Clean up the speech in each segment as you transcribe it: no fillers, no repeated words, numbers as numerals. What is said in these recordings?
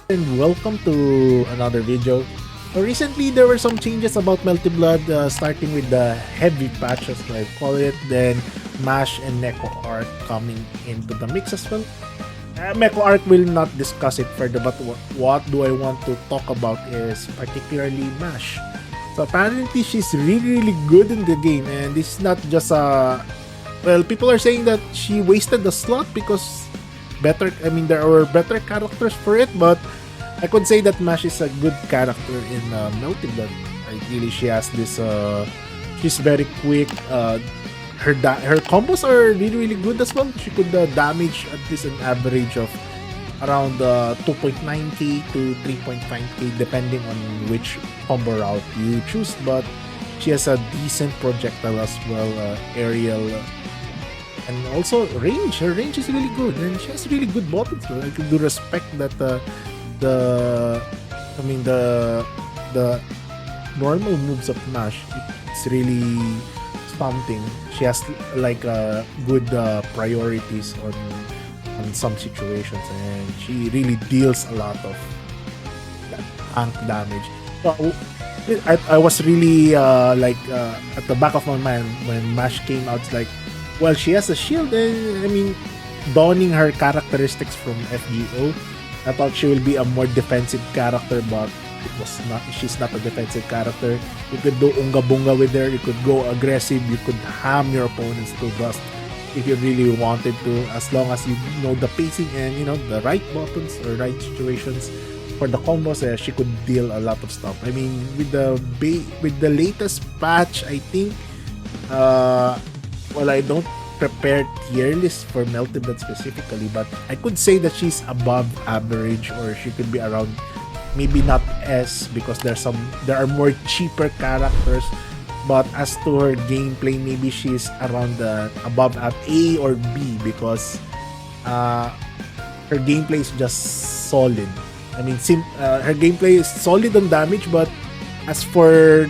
And welcome to another video. Recently, there were some changes about Melty Blood, starting with the heavy patches, I call it, then Mash and Neko Arc coming into the mix as well. Neko Arc will not discuss it further, but what do I want to talk about is particularly Mash. So apparently, she's really good in the game, and this is not just well, people are saying that she wasted the slot because there are better characters for it, but I could say that Mash is a good character in Melty Blood. Ideally, she has this. She's very quick. Her combos are really good as well. She could damage at least an average of around 2.9k to 3.5k, depending on which combo route you choose. But she has a decent projectile as well, aerial. And also range. Her range is really good, and she has really good buttons. So I do respect that the normal moves of Mash. It's really something. She has like good priorities on some situations, and she really deals a lot of tank damage. So I was really at the back of my mind when Mash came out. It's like, well, she has a shield, and donning her characteristics from FGO, I thought she will be a more defensive character, but it was not. She's not a defensive character. You could do unga bunga with her. You could go aggressive. You could ham your opponents to dust if you really wanted to, as long as you know the pacing and the right buttons or right situations for the combos. She could deal a lot of stuff. With the latest patch, I think. Well, I don't prepare tier list for Melty Blood specifically, but I could say that she's above average, or she could be around, maybe not S, because there are more cheaper characters. But as to her gameplay, maybe she's around above at A or B, because her gameplay is just solid. Her gameplay is solid on damage, but as for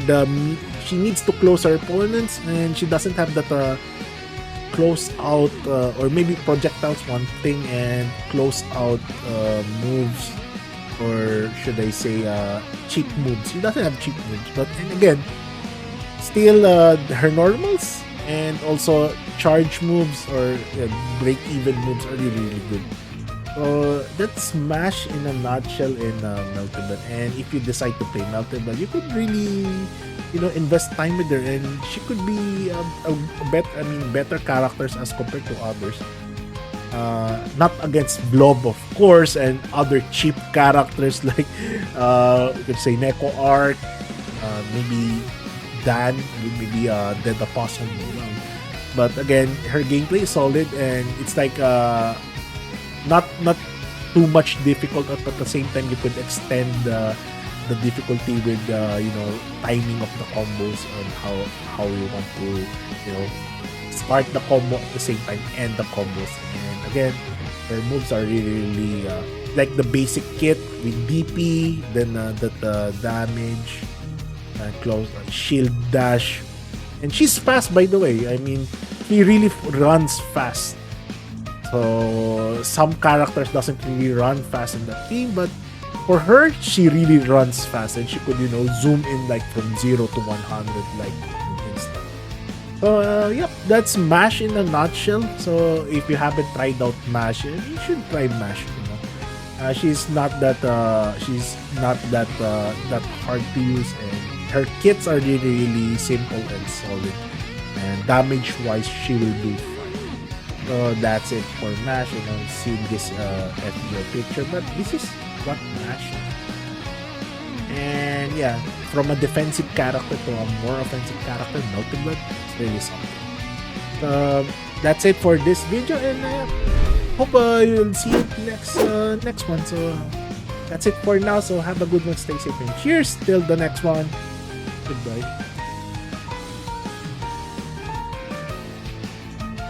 she needs to close her opponents, and she doesn't have that close out, or maybe projectiles one thing, and close out moves, or should I say cheap moves. She doesn't have cheap moves, but and again, still her normals and also charge moves or break even moves are really good. So that's Mash in a nutshell in Melty Blood. And if you decide to play Melty Blood, you could really invest time with her, and she could be better characters as compared to others. Not against Blob, of course, and other cheap characters like you could say Neko Arc, maybe Dan, maybe Dead Apostle. But again, her gameplay is solid, and it's like not too much difficult. At the same time, you could extend the difficulty with timing of the combos on how you want to start the combo at the same time end the combos. And again, her moves are really like the basic kit with DP, then the damage, close shield dash, and she's fast, by the way. She really runs fast. So some characters doesn't really run fast in the team, but for her, she really runs fast, and she could, zoom in like from 0 to 100 like instant. So, yep, that's Mash in a nutshell. So if you haven't tried out Mash, you should try Mash. She's not that hard to use, and her kits are really simple and solid. And damage-wise, she will do fine. So that's it for Mash. See this FGO picture, but this is what Mash is. And yeah, from a defensive character to a more offensive character, Melty Blood is really something. That's it for this video, and hope you'll see you next one. So that's it for now. So have a good one, stay safe, and cheers till the next one. Goodbye.